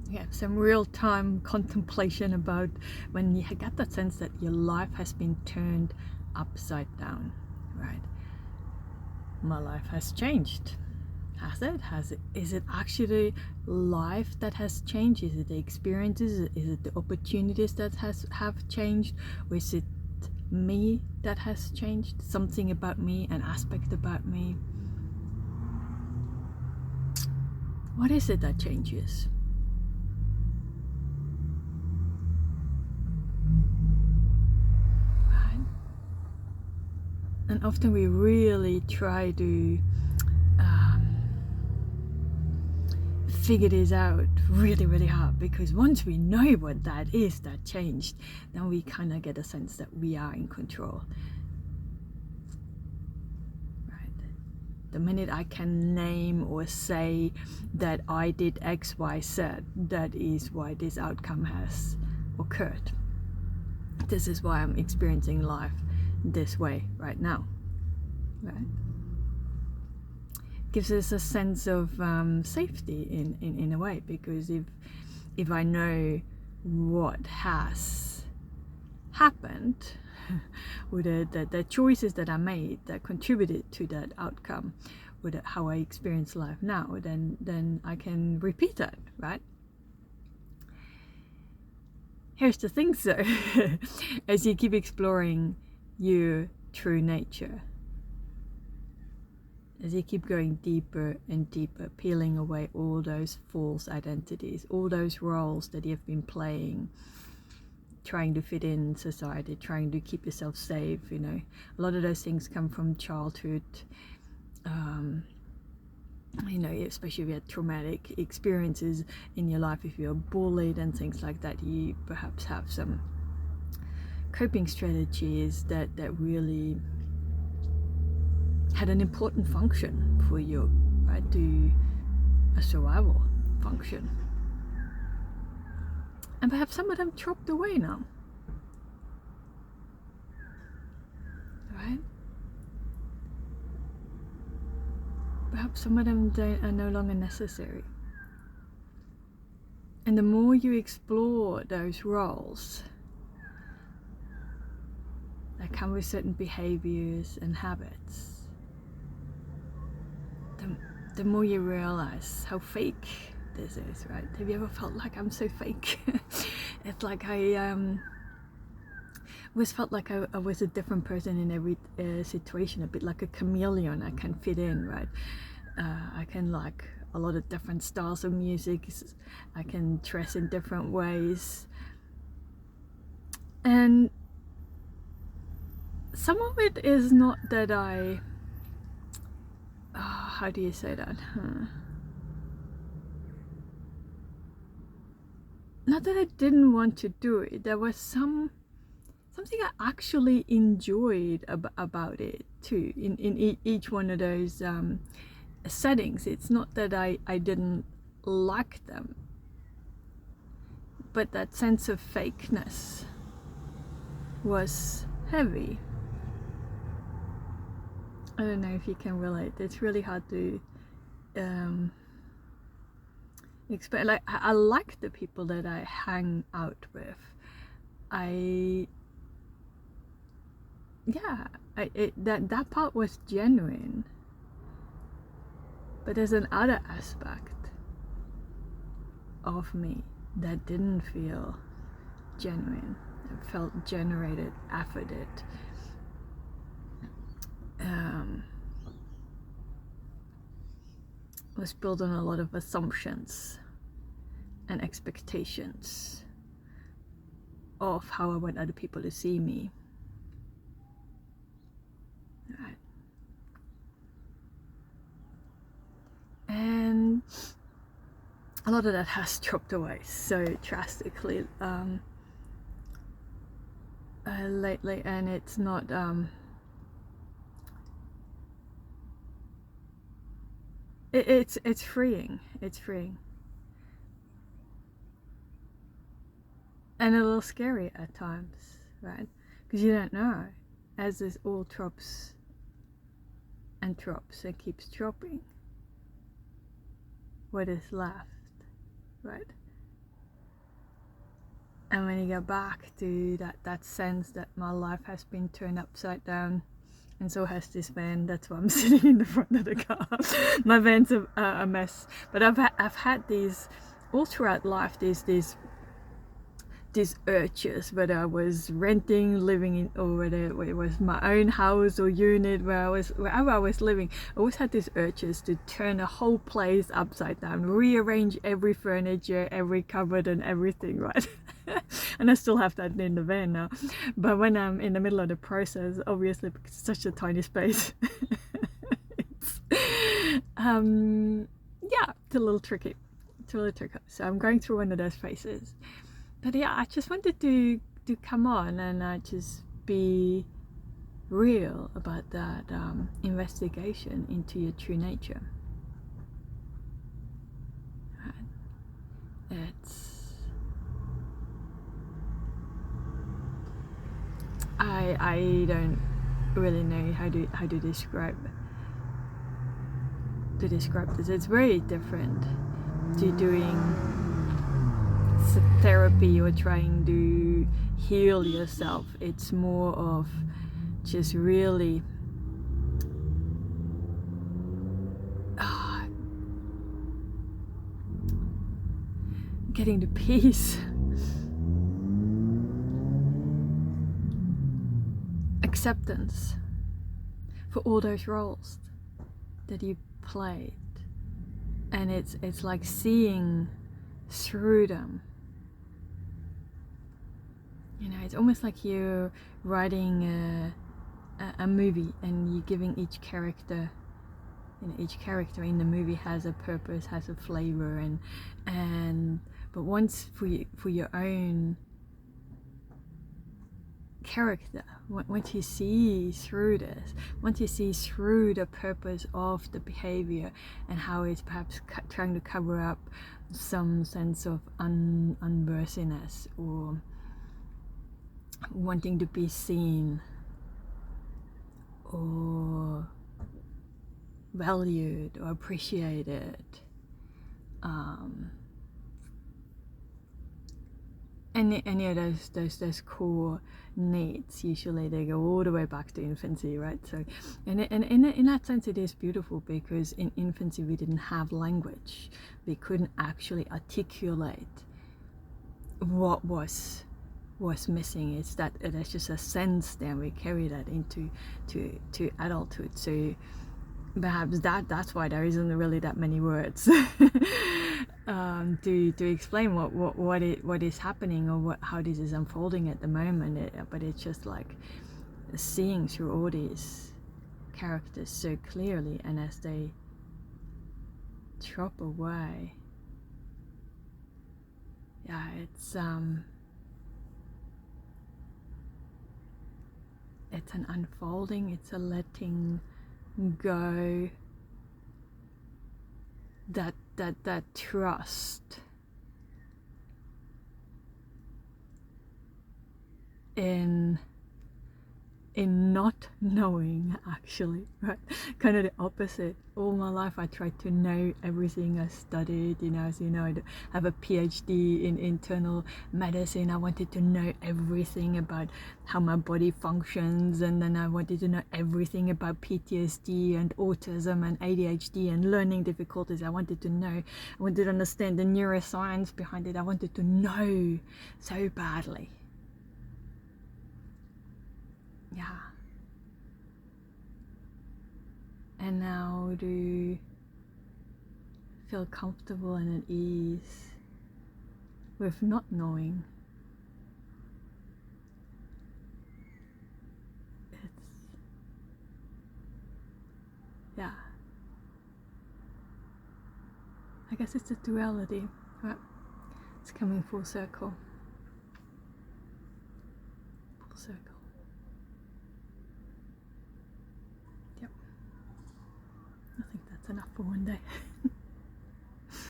Yeah, some real-time contemplation about when you get that sense that your life has been turned upside down, right? My life has changed. Has it? Has it? Is it actually life that has changed? Is it the experiences? Is it the opportunities that have changed? Or is it me that has changed? Something about me, an aspect about me? What is it that changes? Right? And often we really try to figure this out really, really hard, because once we know what that is that changed, then we kind of get a sense that we are in control. Right? The minute I can name or say that I did X, Y, Z, that is why this outcome has occurred. This is why I'm experiencing life this way right now. Right? Gives us a sense of safety in a way, because if I know what has happened, or the choices that I made that contributed to that outcome, or how I experience life now, then I can repeat that, right? Here's the thing though, as you keep exploring your true nature, as you keep going deeper and deeper, peeling away all those false identities, all those roles that you've been playing, trying to fit in society, trying to keep yourself safe, you know, a lot of those things come from childhood. You know, especially if you had traumatic experiences in your life, if you're bullied and things like that, you perhaps have some coping strategies that really had an important function for you, right? Do a survival function. And perhaps some of them chopped away now, right? Perhaps some of them are no longer necessary. And the more you explore those roles that come with certain behaviors and habits, the more you realize how fake this is, right? Have you ever felt like I'm so fake? It's like I always felt like I was a different person in every situation, a bit like a chameleon. I can fit in, right? I can like a lot of different styles of music. I can dress in different ways. And some of it is not that I... how do you say that? Not that I didn't want to do it. There was something I actually enjoyed about it too, in each one of those settings. It's not that I didn't like them, but that sense of fakeness was heavy. I don't know if you can relate. It's really hard to explain. Like, I like the people that I hang out with. That part was genuine. But there's another aspect of me that didn't feel genuine. It felt generated, efforted. Was built on a lot of assumptions and expectations of how I want other people to see me. Right. And a lot of that has dropped away so drastically lately, and it's not it's freeing. It's freeing. And a little scary at times, right? Because you don't know, as this all drops and drops and keeps dropping, what is left, right? And when you go back to that sense that my life has been turned upside down, and so has this van. That's why I'm sitting in the front of the car. My van's a mess. But I've had these all throughout life. These urges, whether I was renting, living in, or whether it was my own house or unit, wherever I was living, I always had these urges to turn the whole place upside down, rearrange every furniture, every cupboard and everything, right? And I still have that in the van now. But when I'm in the middle of the process, obviously because it's such a tiny space, it's, yeah, it's a little tricky. So I'm going through one of those phases. But yeah, I just wanted to come on and just be real about that investigation into your true nature. Right. I don't really know how to describe this. It's very different to doing therapy or trying to heal yourself. It's more of just really getting to peace, acceptance for all those roles that you played, and it's like seeing through them. You know, it's almost like you're writing a movie and you're giving each character, you know, each character in the movie has a purpose, has a flavor, and but once for your own character, once you see through this, once you see through the purpose of the behavior and how it's perhaps trying to cover up some sense of unworthiness or wanting to be seen or valued or appreciated, any of those core needs, usually they go all the way back to infancy, right? So and in that sense it is beautiful, because in infancy we didn't have language. We couldn't actually articulate what was missing. It's that there's just a sense, then we carry that into to adulthood. So perhaps that's why there isn't really that many words to explain what is happening or how this is unfolding at the moment. But it's just like seeing through all these characters so clearly, and as they drop away, yeah, it's an unfolding, it's a letting go, that trust in not knowing, actually, right? Kind of the opposite. All my life I tried to know everything. I studied, you know, as you know, I have a PhD in internal medicine. I wanted to know everything about how my body functions, and then I wanted to know everything about PTSD and autism and ADHD and learning difficulties. I wanted to know, I wanted to understand the neuroscience behind it. I wanted to know so badly. Yeah. And now to feel comfortable and at ease with not knowing. Yeah. I guess it's a duality, right? It's coming full circle. Full circle. Yep. I think that's enough for one day.